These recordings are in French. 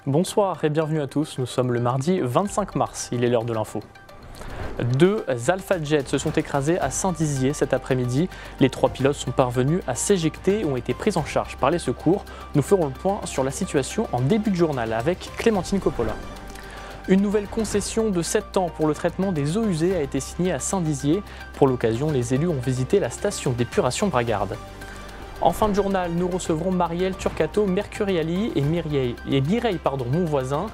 Bonsoir et bienvenue à tous, nous sommes le mardi 25 mars, il est l'heure de l'info. Deux Alpha Jets se sont écrasés à Saint-Dizier cet après-midi. Les trois pilotes sont parvenus à s'éjecter et ont été pris en charge par les secours. Nous ferons le point sur la situation en début de journal avec Clémentine Coppola. Une nouvelle concession de 7 ans pour le traitement des eaux usées a été signée à Saint-Dizier. Pour l'occasion, les élus ont visité la station d'épuration Bragarde. En fin de journal, nous recevrons Marielle Turcato Mercuriali et Mireille Monvoisin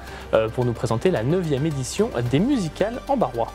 pour nous présenter la 9e édition des musicales en Barrois.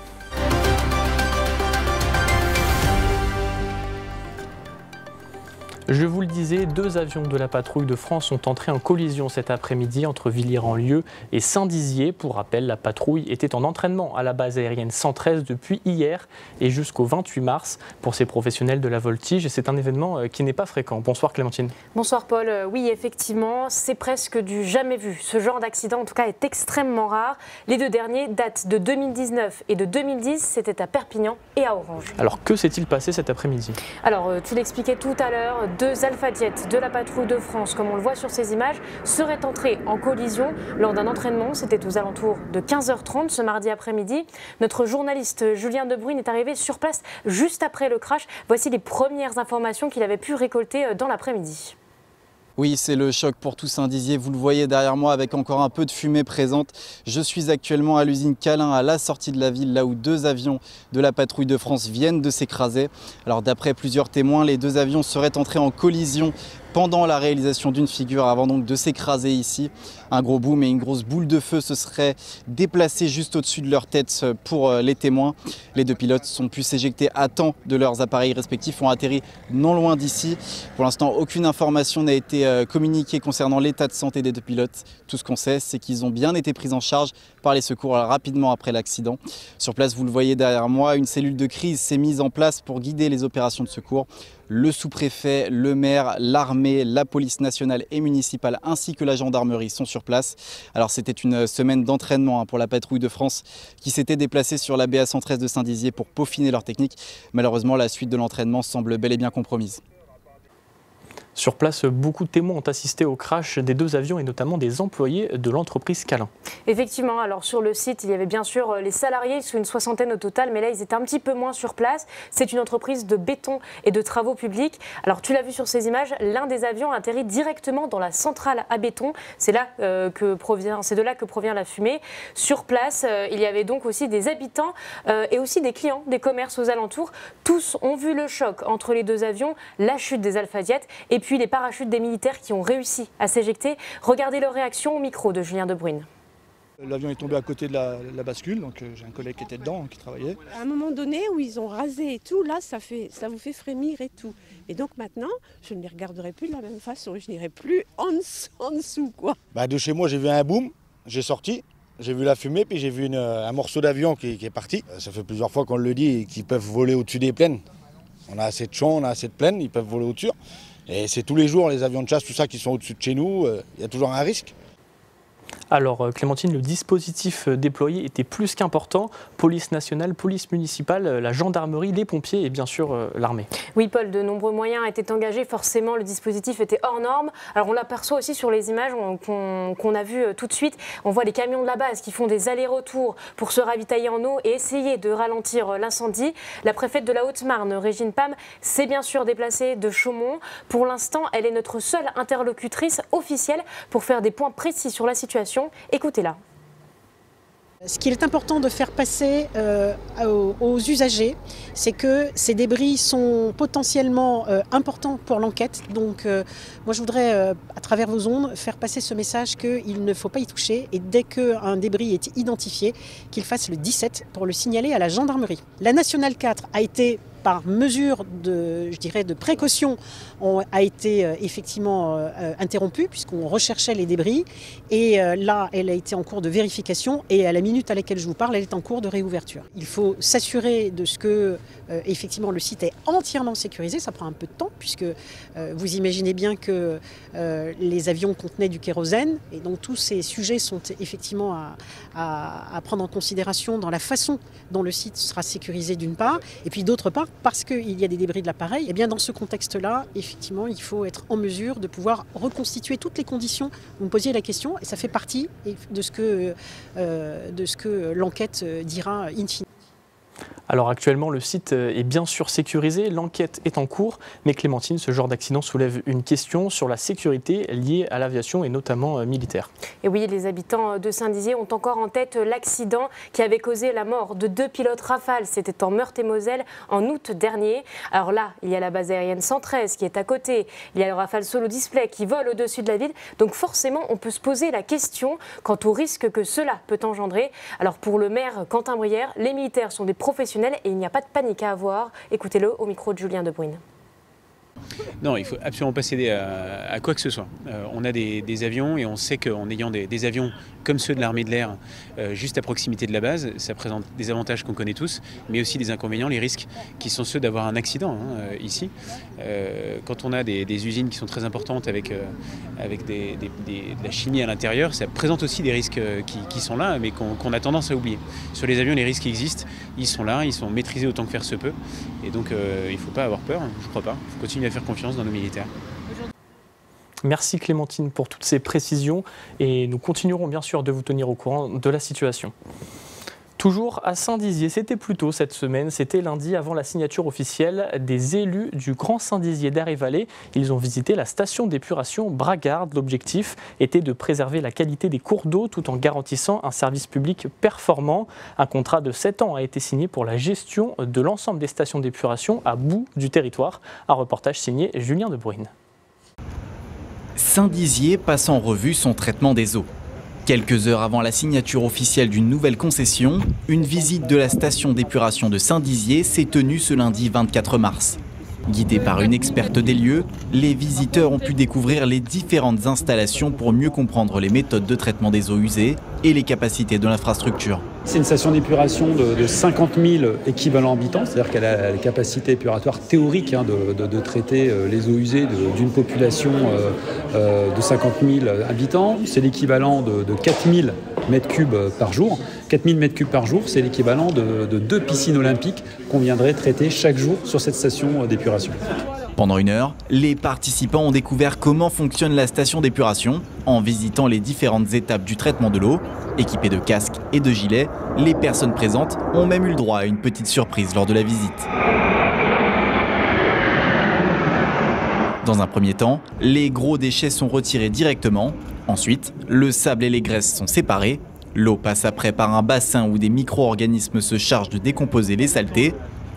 Je vous le disais, deux avions de la patrouille de France sont entrés en collision cet après-midi entre Villiers-en-Lieu et Saint-Dizier. Pour rappel, la patrouille était en entraînement à la base aérienne 113 depuis hier et jusqu'au 28 mars pour ces professionnels de la voltige. Et c'est un événement qui n'est pas fréquent. Bonsoir Clémentine. Bonsoir Paul. Oui, effectivement, c'est presque du jamais vu. Ce genre d'accident, en tout cas, est extrêmement rare. Les deux derniers datent de 2019 et de 2010. C'était à Perpignan et à Orange. Alors, que s'est-il passé cet après-midi? Alors, tu l'expliquais tout à l'heure. Deux Alpha Jets de la patrouille de France, comme on le voit sur ces images, seraient entrés en collision lors d'un entraînement. C'était aux alentours de 15h30 ce mardi après-midi. Notre journaliste Julien Debruyne est arrivé sur place juste après le crash. Voici les premières informations qu'il avait pu récolter dans l'après-midi. Oui, c'est le choc pour tout Saint-Dizier. Vous le voyez derrière moi avec encore un peu de fumée présente. Je suis actuellement à l'usine Calin, à la sortie de la ville, là où deux avions de la patrouille de France viennent de s'écraser. Alors d'après plusieurs témoins, les deux avions seraient entrés en collision pendant la réalisation d'une figure avant donc de s'écraser ici. Un gros boom et une grosse boule de feu se seraient déplacés juste au-dessus de leur tête pour les témoins. Les deux pilotes ont pu s'éjecter à temps de leurs appareils respectifs, ont atterri non loin d'ici. Pour l'instant, aucune information n'a été communiquée concernant l'état de santé des deux pilotes. Tout ce qu'on sait, c'est qu'ils ont bien été pris en charge par les secours rapidement après l'accident. Sur place, vous le voyez derrière moi, une cellule de crise s'est mise en place pour guider les opérations de secours. Le sous-préfet, le maire, l'armée, la police nationale et municipale ainsi que la gendarmerie sont sur place. Alors c'était une semaine d'entraînement pour la patrouille de France qui s'était déplacée sur la BA 113 de Saint-Dizier pour peaufiner leur technique. Malheureusement, la suite de l'entraînement semble bel et bien compromise. Sur place, beaucoup de témoins ont assisté au crash des deux avions et notamment des employés de l'entreprise Calin. Effectivement, alors sur le site, il y avait bien sûr les salariés, ils sont une soixantaine au total, mais là ils étaient un petit peu moins sur place. C'est une entreprise de béton et de travaux publics. Alors tu l'as vu sur ces images, l'un des avions a atterri directement dans la centrale à béton. C'est de là que provient la fumée. Sur place, il y avait donc aussi des habitants et aussi des clients des commerces aux alentours. Tous ont vu le choc entre les deux avions, la chute des Alpha Jets et puis les parachutes des militaires qui ont réussi à s'éjecter. Regardez leur réaction au micro de Julien Debruyne. L'avion est tombé à côté de la bascule, donc j'ai un collègue qui était dedans, qui travaillait. À un moment donné où ils ont rasé et tout, là ça vous fait frémir et tout. Et donc maintenant, je ne les regarderai plus de la même façon, je n'irai plus en dessous quoi. De chez moi j'ai vu un boom, j'ai sorti, j'ai vu la fumée, puis j'ai vu un morceau d'avion qui est parti. Ça fait plusieurs fois qu'on le dit, qu'ils peuvent voler au-dessus des plaines. On a assez de champs, on a assez de plaines, ils peuvent voler au-dessus. Et c'est tous les jours les avions de chasse, tout ça qui sont au-dessus de chez nous, il y a toujours un risque. Alors Clémentine, le dispositif déployé était plus qu'important. Police nationale, police municipale, la gendarmerie, les pompiers et bien sûr l'armée. Oui Paul, de nombreux moyens étaient engagés. Forcément, le dispositif était hors norme. Alors on l'aperçoit aussi sur les images qu'on a vues tout de suite. On voit les camions de la base qui font des allers-retours pour se ravitailler en eau et essayer de ralentir l'incendie. La préfète de la Haute-Marne, Régine Pam, s'est bien sûr déplacée de Chaumont. Pour l'instant, elle est notre seule interlocutrice officielle pour faire des points précis sur la situation. Écoutez-la. Ce qu'il est important de faire passer aux usagers, c'est que ces débris sont potentiellement importants pour l'enquête. Donc moi je voudrais, à travers vos ondes, faire passer ce message qu'il ne faut pas y toucher et dès qu'un débris est identifié, qu'il fasse le 17 pour le signaler à la gendarmerie. La Nationale 4 a été par mesure de précaution, a été effectivement interrompue puisqu'on recherchait les débris. Et là, elle a été en cours de vérification et à la minute à laquelle je vous parle, elle est en cours de réouverture. Il faut s'assurer de ce que effectivement le site est entièrement sécurisé. Ça prend un peu de temps puisque vous imaginez bien que les avions contenaient du kérosène et donc tous ces sujets sont effectivement à prendre en considération dans la façon dont le site sera sécurisé d'une part et puis d'autre part parce qu'il y a des débris de l'appareil, et bien dans ce contexte-là, effectivement, il faut être en mesure de pouvoir reconstituer toutes les conditions. Vous me posiez la question, et ça fait partie de ce que l'enquête dira in fine. Alors actuellement, le site est bien sûr sécurisé, l'enquête est en cours, mais Clémentine, ce genre d'accident soulève une question sur la sécurité liée à l'aviation et notamment militaire. Et oui, les habitants de Saint-Dizier ont encore en tête l'accident qui avait causé la mort de 2 pilotes Rafale. C'était en Meurthe-et-Moselle en août dernier. Alors là, il y a la base aérienne 113 qui est à côté, il y a le Rafale Solo Display qui vole au-dessus de la ville. Donc forcément, on peut se poser la question quant au risque que cela peut engendrer. Alors pour le maire Quentin Brière, les militaires sont des professionnels et il n'y a pas de panique à avoir. Écoutez-le au micro de Julien De Bruyne. Non, il ne faut absolument pas céder à quoi que ce soit. On a des avions et on sait qu'en ayant des avions comme ceux de l'armée de l'air juste à proximité de la base, ça présente des avantages qu'on connaît tous, mais aussi des inconvénients, les risques qui sont ceux d'avoir un accident ici. Quand on a des usines qui sont très importantes avec de la chimie à l'intérieur, ça présente aussi des risques qui sont là, mais qu'on a tendance à oublier. Sur les avions, les risques existent, ils sont là, ils sont maîtrisés autant que faire se peut, et donc il ne faut pas avoir peur, je ne crois pas. Il faut continuer à faire confiance dans nos militaires. Merci Clémentine pour toutes ces précisions et nous continuerons bien sûr de vous tenir au courant de la situation. Toujours à Saint-Dizier, c'était plus tôt cette semaine, c'était lundi avant la signature officielle des élus du Grand Saint-Dizier d'Arrée-Vallée. Ils ont visité la station d'épuration Bragarde. L'objectif était de préserver la qualité des cours d'eau tout en garantissant un service public performant. Un contrat de 7 ans a été signé pour la gestion de l'ensemble des stations d'épuration à bout du territoire. Un reportage signé Julien De Bruyne. Saint-Dizier passe en revue son traitement des eaux. Quelques heures avant la signature officielle d'une nouvelle concession, une visite de la station d'épuration de Saint-Dizier s'est tenue ce lundi 24 mars. Guidés par une experte des lieux, les visiteurs ont pu découvrir les différentes installations pour mieux comprendre les méthodes de traitement des eaux usées et les capacités de l'infrastructure. C'est une station d'épuration de 50 000 équivalents habitants, c'est-à-dire qu'elle a la capacité épuratoire théorique de traiter les eaux usées d'une population de 50 000 habitants. C'est l'équivalent de 4 000 mètres cubes par jour. 4 000 mètres cubes par jour, c'est l'équivalent de 2 piscines olympiques qu'on viendrait traiter chaque jour sur cette station d'épuration. Pendant une heure, les participants ont découvert comment fonctionne la station d'épuration en visitant les différentes étapes du traitement de l'eau. Équipés de casques et de gilets, les personnes présentes ont même eu le droit à une petite surprise lors de la visite. Dans un premier temps, les gros déchets sont retirés directement. Ensuite, le sable et les graisses sont séparés. L'eau passe après par un bassin où des micro-organismes se chargent de décomposer les saletés.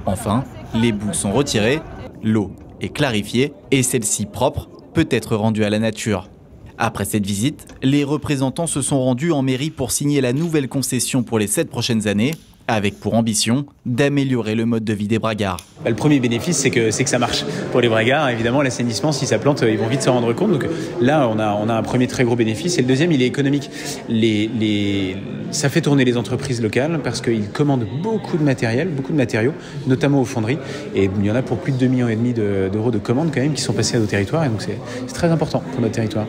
Enfin, les boues sont retirées. L'eau est clarifiée et celle-ci propre peut être rendue à la nature. Après cette visite, les représentants se sont rendus en mairie pour signer la nouvelle concession pour les 7 prochaines années, avec pour ambition d'améliorer le mode de vie des bragards. Le premier bénéfice, c'est que ça marche. Pour les bragards, évidemment, l'assainissement, si ça plante, ils vont vite se rendre compte. Donc là, on a un premier très gros bénéfice. Et le deuxième, il est économique. Ça fait tourner les entreprises locales parce qu'ils commandent beaucoup de matériel, beaucoup de matériaux, notamment aux fonderies. Et il y en a pour plus de 2,5 millions d'euros de commandes quand même qui sont passés à nos territoires. Et donc c'est très important pour notre territoire.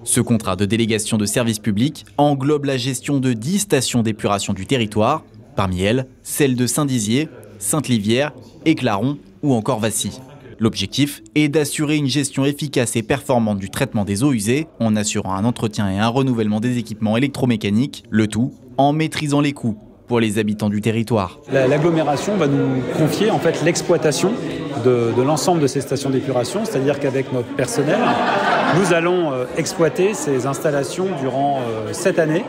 Ce contrat de délégation de service public englobe la gestion de 10 stations d'épuration du territoire. Parmi elles, celles de Saint-Dizier, Sainte-Livière, Éclaron ou encore Vassy. L'objectif est d'assurer une gestion efficace et performante du traitement des eaux usées en assurant un entretien et un renouvellement des équipements électromécaniques, le tout en maîtrisant les coûts pour les habitants du territoire. L'agglomération va nous confier en fait l'exploitation de l'ensemble de ces stations d'épuration, c'est-à-dire qu'avec notre personnel, nous allons exploiter ces installations durant 7 années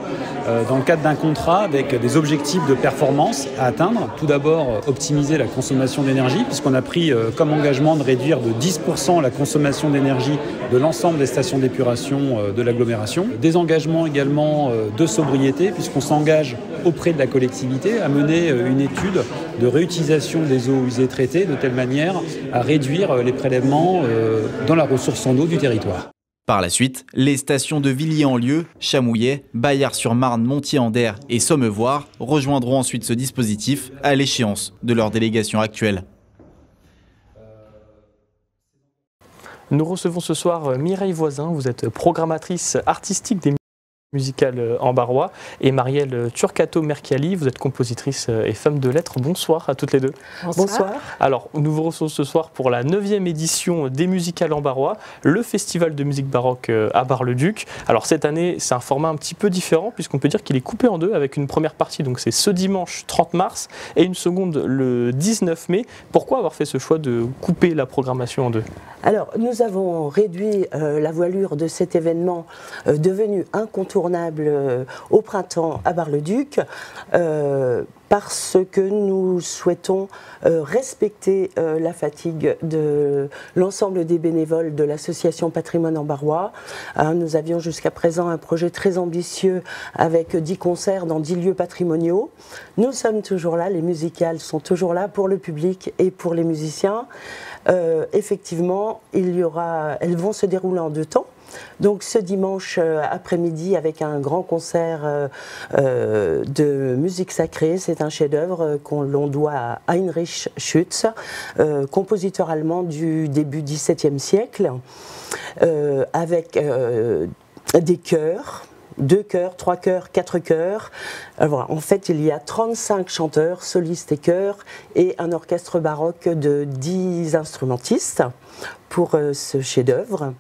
dans le cadre d'un contrat avec des objectifs de performance à atteindre. Tout d'abord, optimiser la consommation d'énergie, puisqu'on a pris comme engagement de réduire de 10% la consommation d'énergie de l'ensemble des stations d'épuration de l'agglomération. Des engagements également de sobriété, puisqu'on s'engage auprès de la collectivité à mener une étude de réutilisation des eaux usées traitées de telle manière à réduire les prélèvements dans la ressource en eau du territoire. Par la suite, les stations de Villiers-en-Lieu, Chamouillet, Bayard-sur-Marne, Montier-en-Der et Sommevoire rejoindront ensuite ce dispositif à l'échéance de leur délégation actuelle. Nous recevons ce soir Mireille Voisin, vous êtes programmatrice artistique des Musical en barrois, et Marielle Turcato-Mercalli, vous êtes compositrice et femme de lettres. Bonsoir à toutes les deux. Bonsoir. Alors, nous vous recevons ce soir pour la 9e édition des Musicales en barrois, le festival de musique baroque à Bar-le-Duc. Alors cette année, c'est un format un petit peu différent puisqu'on peut dire qu'il est coupé en deux avec une première partie, donc c'est ce dimanche 30 mars, et une seconde le 19 mai. Pourquoi avoir fait ce choix de couper la programmation en deux ? Alors, nous avons réduit la voilure de cet événement devenu incontournable au printemps à Bar-le-Duc parce que nous souhaitons respecter la fatigue de l'ensemble des bénévoles de l'association Patrimoine en Barrois. Nous avions jusqu'à présent un projet très ambitieux avec 10 concerts dans 10 lieux patrimoniaux. Nous sommes toujours là, les musicales sont toujours là pour le public et pour les musiciens. Effectivement, elles vont se dérouler en 2 temps. Donc ce dimanche après-midi avec un grand concert de musique sacrée, c'est un chef-d'œuvre l'on doit à Heinrich Schütz, compositeur allemand du début XVIIe siècle, avec des chœurs. 2 chœurs, 3 chœurs, 4 chœurs. Alors, en fait, il y a 35 chanteurs, solistes et chœurs, et un orchestre baroque de 10 instrumentistes pour ce chef-d'œuvre.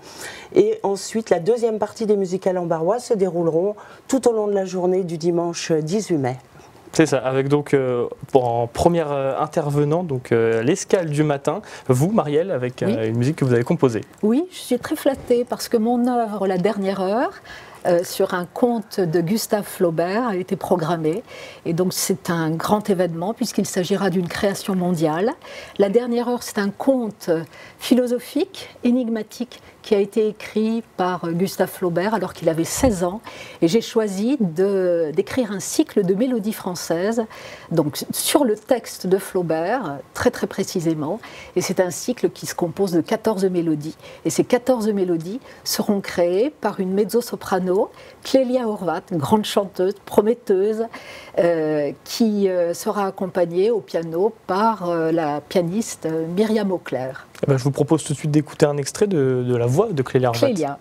Et ensuite, la deuxième partie des musicales en barrois se dérouleront tout au long de la journée du dimanche 18 mai. C'est ça, avec donc en première intervenant l'escale du matin, vous Marielle, avec une musique que vous avez composée. Oui, je suis très flattée parce que mon œuvre, La Dernière Heure, sur un conte de Gustave Flaubert a été programmé. Et donc c'est un grand événement puisqu'il s'agira d'une création mondiale. La Dernière Heure, c'est un conte philosophique, énigmatique, qui a été écrit par Gustave Flaubert alors qu'il avait 16 ans. Et j'ai choisi d'écrire un cycle de mélodies françaises, donc sur le texte de Flaubert, très très précisément. Et c'est un cycle qui se compose de 14 mélodies. Et ces 14 mélodies seront créées par une mezzo-soprano, Clélia Horvat, une grande chanteuse, prometteuse, qui sera accompagnée au piano par la pianiste Myriam Auclair. Je vous propose tout de suite d'écouter un extrait de la voix de Clélia Horvat. Clélia.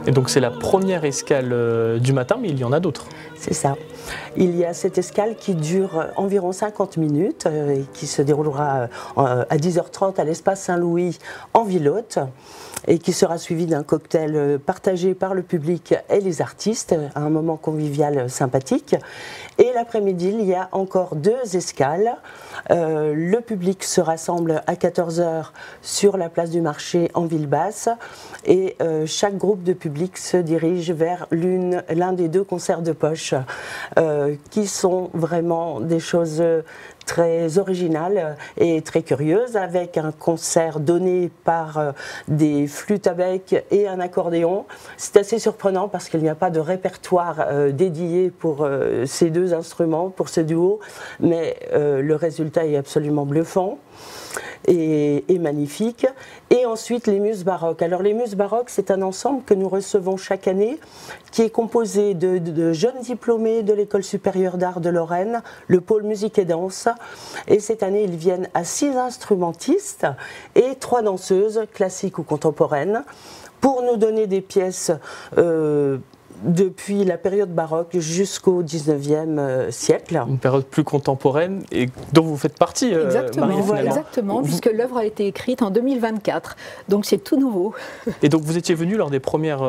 Et donc c'est la première escale du matin, mais il y en a d'autres. C'est ça. Il y a cette escale qui dure environ 50 minutes et qui se déroulera à 10h30 à l'espace Saint-Louis en Ville-Haute et qui sera suivie d'un cocktail partagé par le public et les artistes, à un moment convivial sympathique. Et l'après-midi, il y a encore 2 escales. Le public se rassemble à 14h sur la place du marché en Ville-Basse et chaque groupe de public se dirige vers l'un des 2 concerts de poche qui sont vraiment des choses très originales et très curieuses, avec un concert donné par des flûtes à bec et un accordéon. C'est assez surprenant parce qu'il n'y a pas de répertoire dédié pour ces 2 instruments, pour ce duo, mais le résultat est absolument bluffant et magnifique. Et ensuite les muses baroques. Alors les muses baroques, c'est un ensemble que nous recevons chaque année qui est composé de jeunes diplômés de l'École supérieure d'art de Lorraine, le pôle musique et danse. Et cette année, ils viennent à 6 instrumentistes et 3 danseuses, classiques ou contemporaines, pour nous donner des pièces depuis la période baroque jusqu'au 19e siècle. Une période plus contemporaine et dont vous faites partie, exactement, Marie, exactement, puisque l'œuvre a été écrite en 2024, donc c'est tout nouveau. Et donc vous étiez venu lors des premières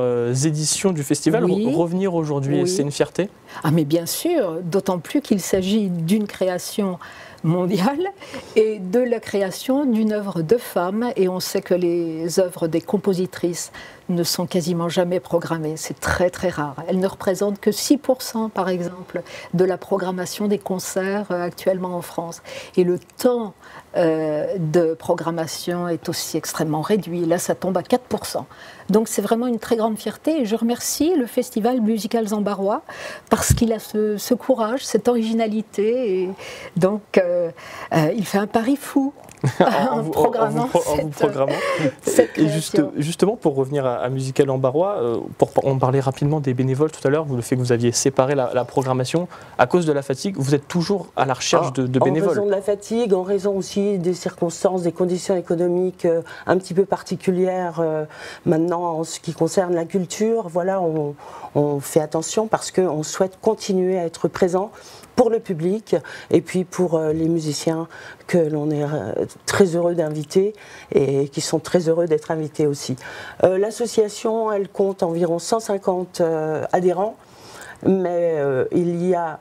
éditions du festival, oui. Revenir aujourd'hui, Oui. C'est une fierté ? Ah mais bien sûr, d'autant plus qu'il s'agit d'une création mondiale et de la création d'une œuvre de femme, et on sait que les œuvres des compositrices ne sont quasiment jamais programmées, c'est très très rare. Elles ne représentent que 6% par exemple de la programmation des concerts actuellement en France. Et le temps de programmation est aussi extrêmement réduit, là ça tombe à 4%. Donc c'est vraiment une très grande fierté et je remercie le festival Musicales en Barrois parce qu'il a ce courage, cette originalité, et donc il fait un pari fou. en vous programmant. Et justement, pour revenir à Musical Embarrois, on parlait rapidement des bénévoles tout à l'heure, le fait que vous aviez séparé la programmation à cause de la fatigue, vous êtes toujours à la recherche de bénévoles. En raison de la fatigue, en raison aussi des circonstances, des conditions économiques un petit peu particulières maintenant en ce qui concerne la culture, voilà, on fait attention parce qu'on souhaite continuer à être présent pour le public et puis pour les musiciens que l'on est très heureux d'inviter et qui sont très heureux d'être invités aussi. L'association, elle compte environ 150 adhérents, mais il y a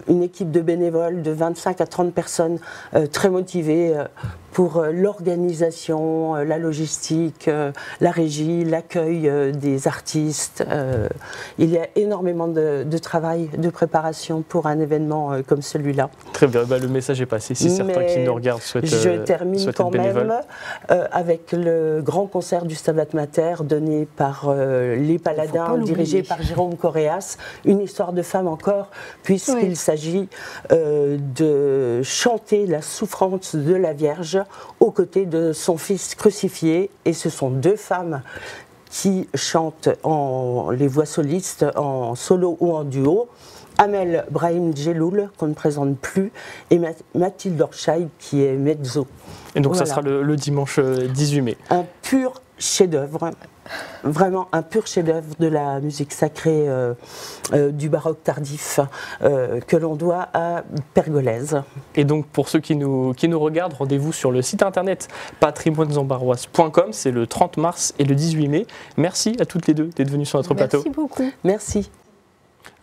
une équipe de bénévoles de 25 à 30 personnes très motivées pour l'organisation, la logistique, la régie, l'accueil des artistes. Il y a énormément de travail, de préparation pour un événement comme celui-là. Très bien, le message est passé. Si certains qui nous regardent souhaitent je termine quand même avec le grand concert du Stabat Mater donné par les Paladins, dirigé par Jérôme Correas. Une histoire de femme encore, puisqu'il s'agit de chanter la souffrance de la Vierge aux côtés de son fils crucifié. Et ce sont deux femmes qui chantent en les voix solistes, en solo ou en duo. Amel Brahim Djeloul, qu'on ne présente plus, et Mathilde Orscheid, qui est mezzo. Et donc ça sera le dimanche 18 mai. Un pur chef-d'œuvre. Vraiment un pur chef-d'œuvre de la musique sacrée du baroque tardif que l'on doit à Pergolèse. Et donc pour ceux qui nous regardent, rendez-vous sur le site internet patrimoinesembarroises.com, c'est le 30 mars et le 18 mai. Merci à toutes les deux d'être venues sur notre plateau. Merci beaucoup. Merci.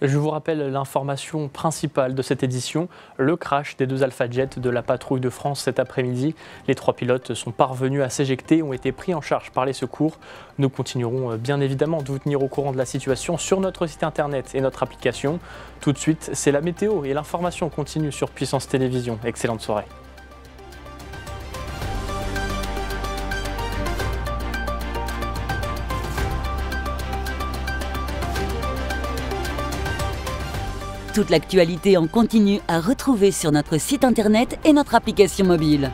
Je vous rappelle l'information principale de cette édition, le crash des deux Alpha Jet de la patrouille de France cet après-midi. Les 3 pilotes sont parvenus à s'éjecter et ont été pris en charge par les secours. Nous continuerons bien évidemment de vous tenir au courant de la situation sur notre site internet et notre application. Tout de suite, c'est la météo et l'information continue sur Puissance Télévision. Excellente soirée. Toute l'actualité en continu à retrouver sur notre site internet et notre application mobile.